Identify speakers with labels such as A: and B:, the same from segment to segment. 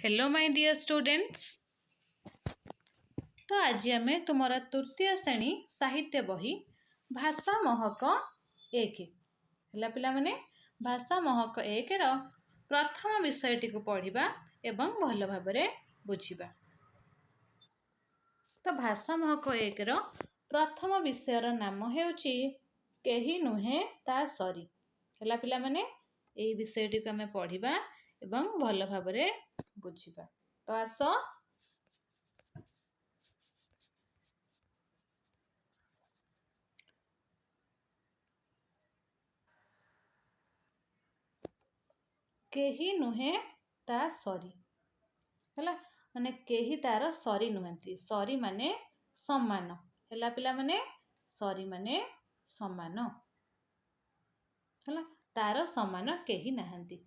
A: Hello my dear students. तो आज आम तुम तृतीय श्रेणी साहित्य बही भाषा महक एक है पिला माने भाषा महक एक प्रथम विषयटी को पढ़ा एवं भल भाव बुझा। तो भाषा महक एक प्रथम विषयर नाम हेउची केही नुहे ता सरी है पिला माने यही विषयटी को आम पढ़ा एवं भल भाव बुझा। तो आस केही नुहे ता सरी है माने केही तार सरी नुहति। सरी माने समान है पिला माने सरी माने समान है तार समान केही नाहंती।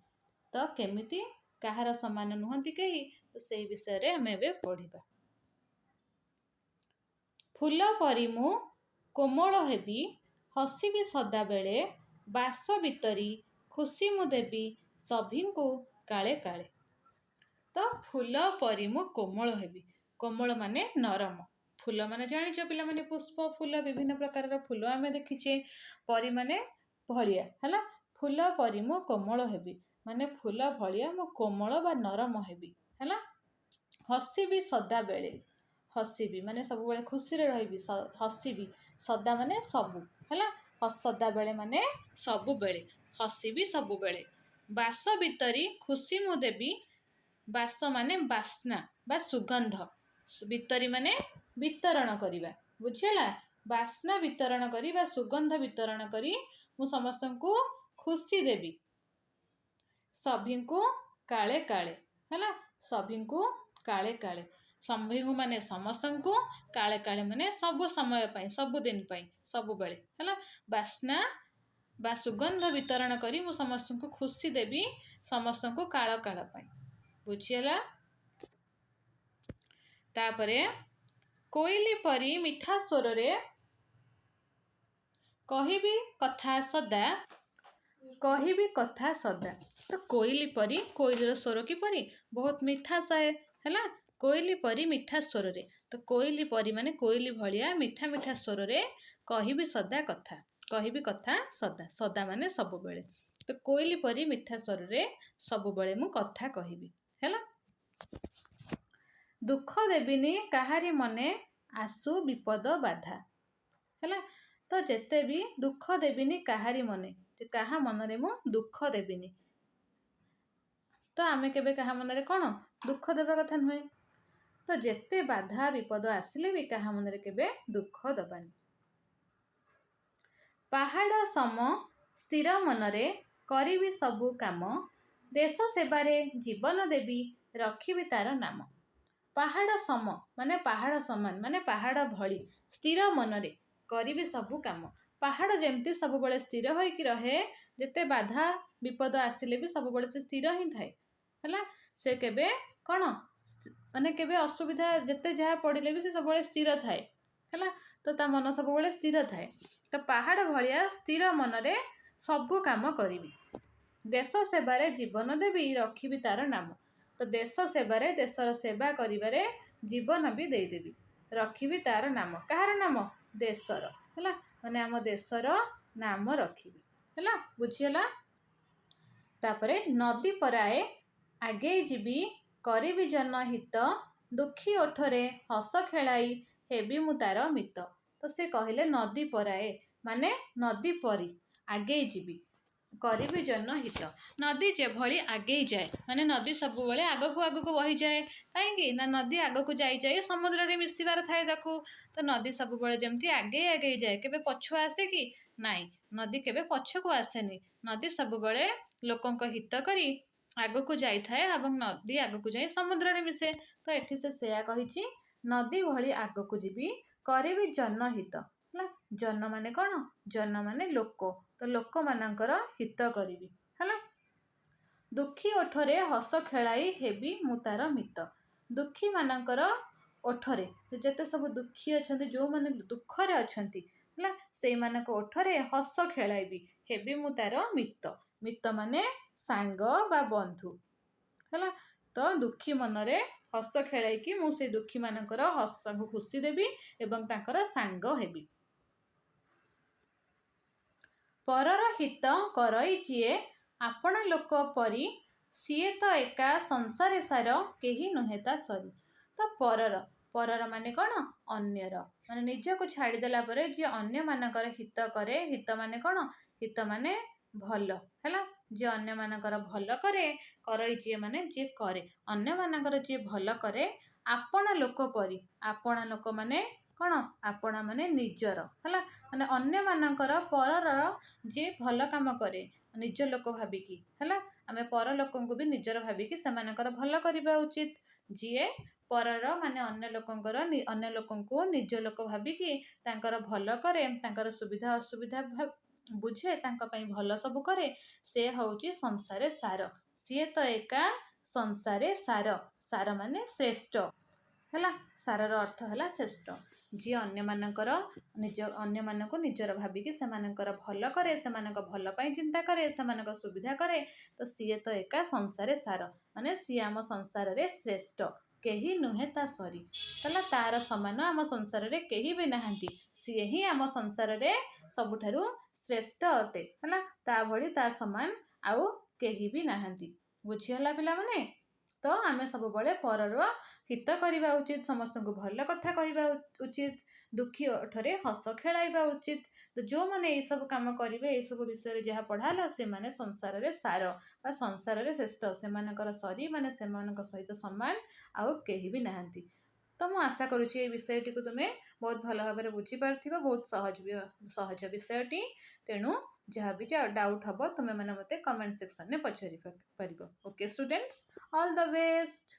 A: तो केमिति कहार समान नुहंती केही तो से विषय रे हमें एबे पढ़िबा। फूल परी मु कोमल हेबी हसिबी सदा बेले बास भितरी खुशी मु देबी सभिंकु काले काले। तो फूल परी मु कोमल हेबी। कोमल माने नरम। फूल माने जानिछ पिला माने पुष्प फूल विभिन्न प्रकार फूल आमे देखिछे। परी माने भलिया है। फूल परी मु कोमल हेबी माने फूल भलिया मु कोमल बा नरम हेबी है। हसिबी सदा बेले हसिबी माने सब बेले खुशी रे रहिबी। हसिबी सदा माने सबु है। सदा बेले माने सबु बेले हसिबी सबु बेले। बास भितरी खुशी मु देबी। बास माने बास्ना बा सुगंध। भितरी माने वितरण करिबा बुझिला। बास्ना वितरण करी बा सुगंध वितरण करी मु समस्तंकु खुशी देबी सभिंकु काले काले है। सभिंकु काले काले सभिंकु माने समस्तंकु काले काले माने सब समय पाई सब दिन पाई सब बेले है। बास्ना बा सुगंध वितरण करी मु समस्तंकु खुशी देबी समस्तंकु काल काल पाई बुझिला। तापरे कोइली परी मिठा स्वर रे कहिबी कथा सदा कहिबी कथा सदा। तो कोइली परी कोइलीर स्वर की परी बहुत मिठा साए है। कोइली परी मिठा स्वर रे तो कोइली परी माने कोइली भलिया मिठा मिठा स्वर रे कहिबी सदा कथा। कहिबी कथा सदा सदा माने सब बेले। तो कोइली परी मिठा स्वर रे सब बेले मु कथा कहिबी है। दुख देबिनी काहारी मने आसु विपद बाधा है। तो जेते भी दुख देबिनी काहारी मने कहा मनरे मु दुख देबिनी। तो आमे केबे कहा मनरे कौन दुख देबा कथा नुहे। तो जेते बाधा विपद आसिले भी कहा मनरे केबे दुख दबानी। पहाड़ सम स्थिर मनरे करिबी सबु काम देश सेबारे जीवन देबी रखिबी तार नाम। पहाड़ सम माने पहाड़ समान माने पहाड़ भली स्थिर मनरे करिबी सबु काम। पहाड़ जेमती सब बड़े स्थिर होइकी रहे जेते बाधा विपद आसिले भी सब बड़े से स्थिर ही थाए है। से केबे कौन माने केबे असुविधा जेते जहा पड़िले भी से सब बड़े स्थिर थाए है। तो ता मन सब बड़े स्थिर थाए। तो पहाड़ भलिया स्थिर मनरे सबु काम करिबी देश सेबारे जीवन देबी रखिबी तार नाम। तो देश सेबारे देशर सेवा करिबारे जीवन भी देदेबी रखिबी तार नाम। कहार नाम देशर है माने आम देशर नाम रखिबी है बुझिला। तापरे नदी पराए आगे जीबी करिबी जनहित दुखी ओठरे हस खेलाई हेबी मु तार मित। तो से कहले नदी पराए माने नदी परी आगे जीबी करिबी जनहित। नदी जे भली आगे जाए माने नदी सब बेले आगकू आगकू बही जाए कहीं ना नदी आगकू जाई जाए समुद्र रे मिसिबार थाए ताकू। तो नदी सब बेले जेमती आगे आगे जाए केबे पछुआ आसे कि नाई नदी केबे पछकू आसेनी। नदी सब बेले लोकंक हित करी आगकू जाई थाए एवं नदी आगकू जाए समुद्र रे मिसे। तो एठी से सेया कहिछि नदी भली आगकू जीबी करिबी जनहित है। जन माने कौन जन माने लोक। तो लोक मानकर हित करिबी है। दुखी ओठरे हस खेलाई हेबी मु तार मित। दुखी मानकर ओठरे जेते सब दुखी अछंती जो माने दुखरे अछंती है से मानक ओठरे हस खेलाइबी हेबी मु तार मित। मित माने सांग बा बंधु है। तो दुखी मनरे हस खेलैकी मु से दुखी मानकर हस खुशी देवी एवं तांकर सांग हेबी। परर हित करई जिए आपण लोक परी सीए तो एका संसारे सार केही नुहे ता सरी। तो परर परर माने कौन अन्यर माने निज को छाड़देला परे जी अन्य मानकर हित करे हित माने कौन हित माने भल है जी अन्य मानकर भल करे करई जी माने जी करे अन्य मानकर जी भल करे आपण लोक परी आपण लोक माने कौन आपण माने निजर है माने अन्य मानकर परर जी भल काम करे निज लोक भाविकी है आमे पर लोक भी निजर भाविकी सेमानकर भल करबा उचित जीए परर माने अन्य लोकंकर अन्य लोकंकु निज लोक भाविकी तांकर भल करे तांकर सुविधा असुविधा बुझे तांका पई भल सब करे से हउची संसारे सार सीए तो एका संसारे सार सार माने श्रेष्ठ है सारर अर्थ है श्रेष्ठ जी अन्य मानकर निज अन्य मानक निजर भाविकी सेमानकर भल करे सेमानक भल पाई चिंता करे सेमानक सुविधा करे तो सीए तो एका संसारे सार माने सी आम संसार रे श्रेष्ठ केही नुहे ता सरी है तार समान आम संसार रे केही भी नहांती सीए ही आम संसार रे सबुठारु श्रेष्ठ अटे है ता भली ता समान आउ केही भी नहांती बुझीगला पिला माने। तो आम सब बड़े परर हित करवा उचित समस्त को भल कथा कहवा उचित दुखी ठरे हस खेलाइबा उचित। तो जो मैंने ये सब काम करेंगे ये सब विषय जहाँ पढ़ाला से माने संसार रे सार बा संसार रे श्रेष्ठ से सरी माने से सहित समान आउ कहीं भी नहांती। तो मु आशा करुच्ची ये विषयटी को तुम्हें बहुत भल भाव बुझीपार बहुत सहज विषयटी तेणु जहाँ भी डाउट हम तुम्हें मैंने मत कमेंट सेक्शन में पचारि पार। Okay students all the best.